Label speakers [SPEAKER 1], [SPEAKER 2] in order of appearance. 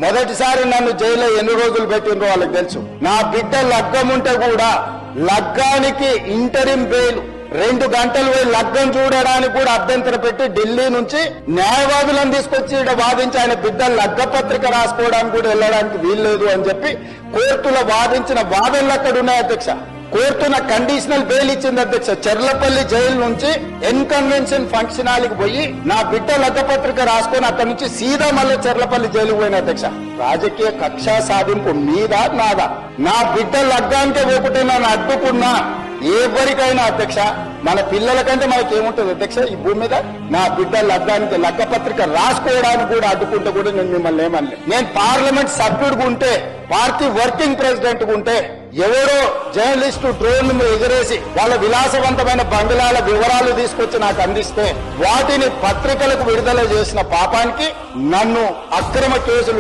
[SPEAKER 1] మొదటిసారి నన్ను జైల్లో ఎన్ని రోజులు పెట్టినరో వాళ్ళకి తెలుసు. నా బిడ్డ లగ్గం ఉంటే కూడా లగ్గానికి ఇంటరిం బెయిల్ 2 గంటలు పోయి లగ్గం చూడడానికి కూడా అభ్యంతరం పెట్టి ఢిల్లీ నుంచి న్యాయవాదులను తీసుకొచ్చి ఇక్కడ వాదించి ఆయన బిడ్డ లగ్గ పత్రిక రాసుకోవడానికి కూడా వెళ్ళడానికి వీల్లేదు అని చెప్పి కోర్టులో వాదించిన వాదనలు అక్కడ ఉన్నాయి అధ్యక్ష. కోర్టున కండిషనల్ బెయిల్ ఇచ్చింది అధ్యక్ష. చెర్లపల్లి జైలు నుంచి ఎన్కన్వెన్షన్ ఫంక్షన్ హాల్కి పోయి నా బిడ్డ లగ్గపత్రిక రాసుకొని అక్కడి నుంచి సీదా మళ్ళీ చెర్లపల్లి జైలుకు పోయిన అధ్యక్ష. రాజకీయ కక్ష సాధింపు మీదా నాదా? నా బిడ్డ లగ్గానికే ఒకటి నన్ను అడ్డుకున్నా ఎవరికైనా అధ్యక్ష, మన పిల్లల కంటే మనకి ఏముంటుంది అధ్యక్ష ఈ భూమి మీద? నా బిడ్డ లగ్గానికి లగ్గపత్రిక రాసుకోవడానికి కూడా అడ్డుకుంటే కూడా నేను మిమ్మల్ని ఏమనలే. నేను పార్లమెంట్ సభ్యుడిగా ఉంటే, పార్టీ వర్కింగ్ ప్రెసిడెంట్ ఉంటే ఎవరో జర్నలిస్టు డ్రోన్ ఎగరేసి వాళ్ళ విలాసవంతమైన బంగ్లాల వివరాలు తీసుకొచ్చి నాకు అందిస్తే వాటిని పత్రికలకు విడుదల చేసిన పాపానికి నన్ను అక్రమ కేసులు